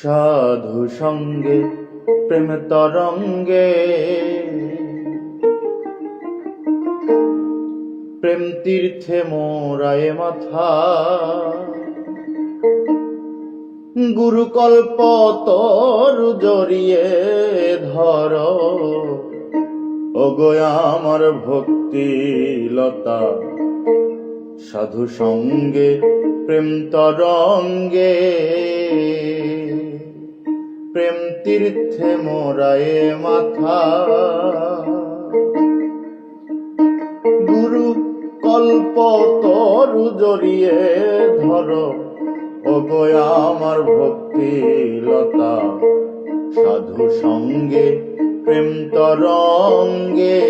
সাধু সঙ্গে প্রেম তরঙ্গে প্রেম তীর্থে মোরায় মাথা গুরুকল্প তরু জড়িয়ে ধর ওগো আমার ভক্তি লতা সাধু সঙ্গে প্রেম তরঙ্গে প্রেম তীর্থে মোরায় মাথা গুরু কল্প তরু জড়িয়ে ধর ওগো আমার ভক্তি লতা সাধু সঙ্গে প্রেম তরঙ্গে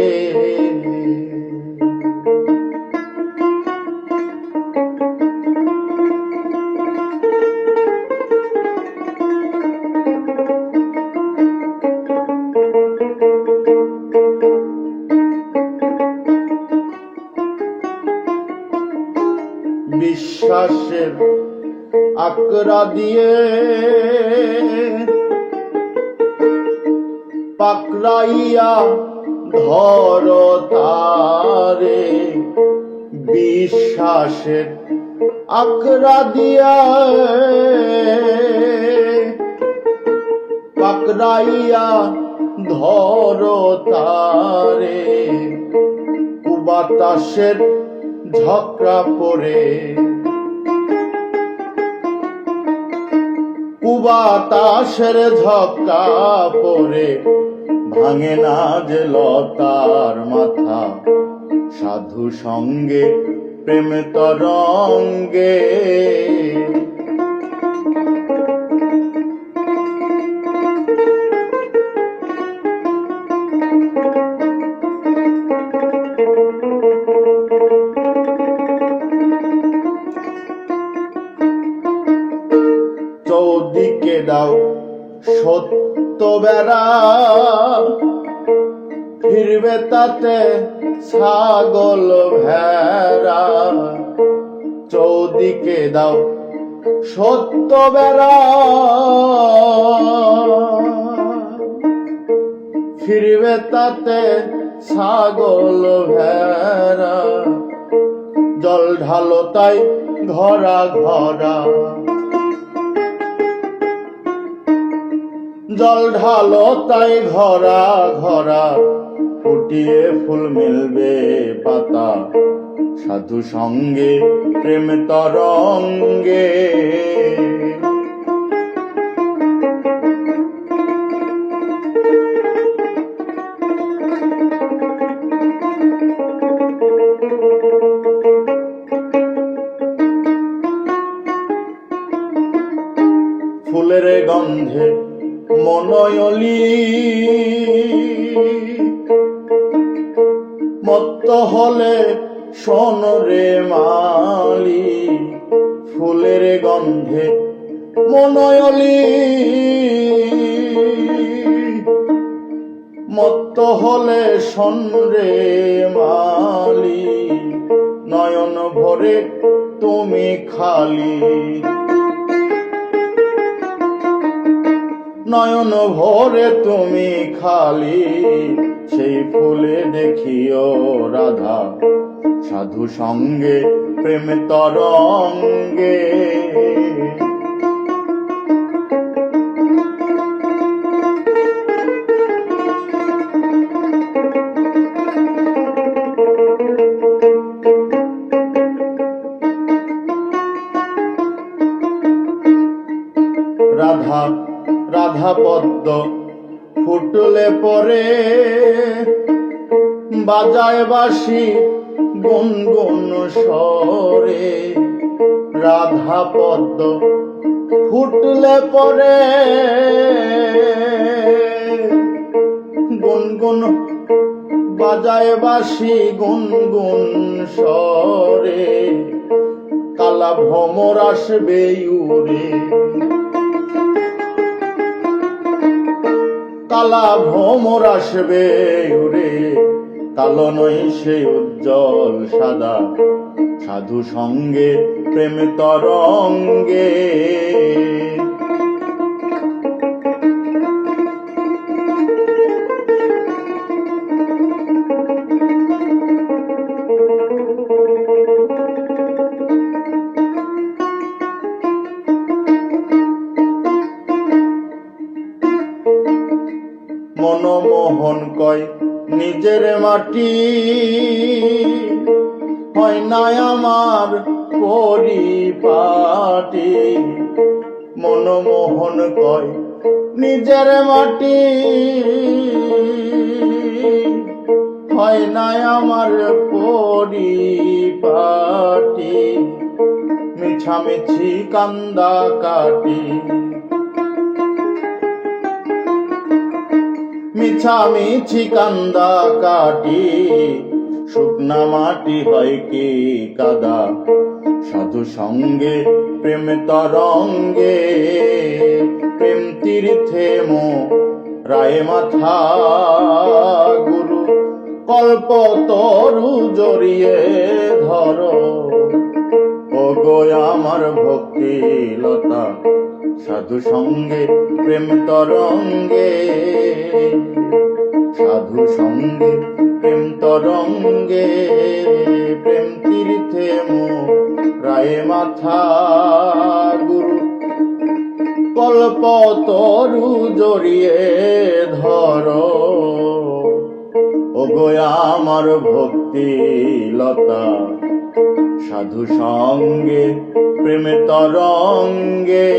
বিশ্বাসের আকরা দিয়ে পাকড়াইয়া ধর তারে বিশ্বাসের আকরা দিয়া পাকড়াইয়া ধর তারে কুবাতাসের ঝকরা পড়ে কুবাতাসের ঝক্কা পড়ে ভাঙে না যে লতার মাথা সাধু সঙ্গে প্রেম তরঙ্গে চৌদিকে দাও সত্য বেড়া ফিরবে তাতে ছাগল ভেড়া চৌদিকে দাও সত্য বেড়া ফিরবে তাতে ছাগল ভেড়া জল ঢালো তাই ঘরা ঘরা জল ঢালো তাই ঘরা ঘরা ফুটিয়ে ফুল মিলবে পাতা সাধু সঙ্গে প্রেম তরঙ্গে ফুলের গন্ধে মনয়লি মত্ত হলে শোন রে মালি ফুলের গন্ধে মনয়লি মত্ত হলে শোন রে মালি নয়ন ভরে তুমি খালি নয়ন ভরে তুমি খালি সেই ফুলে দেখিও রাধা সাধু সঙ্গে প্রেম তরঙ্গে রাধা রাধা পদ্ম ফুটলে পরে বাজায় বাঁশি গুনগুন স্বরে রাধা পদ্ম ফুটলে পরে গুনগুন বাজায় বাঁশি গুনগুন স্বরে কালা ভ্রমর আসবে উড়ে কালা ভ্রমর আসবে উড়ে কালো নই সে উজ্জ্বল সাদা সাধু সঙ্গে প্রেম তরঙ্গে কয় নিজের মাটি, হয় না আমার পরিপাটি। মনমোহন কয় নিজের মাটি, হয় না আমার পরিপাটি। মিছামিছি কান্দা কাটি, মিছামিছি কান্দা কাটি। শুকনা মাটি হয় কি কাদা, সাধু সঙ্গে প্রেম তরঙ্গে। প্রেম তীর্থে মো রায় মাথা, গুরু কল্প তরু জড়িয়ে ধরো। ও গো আমার ভক্তি লতা, সাধু সঙ্গে প্রেম তরঙ্গে, সাধু সঙ্গে প্রেম তরঙ্গে। প্রেম তীর্থে মো রায় মাথা, গুরু কল্প তরু জড়িয়ে ধরো। ও গো আমার ভক্তি লতা, সাধু সঙ্গে প্রেম তরঙ্গে।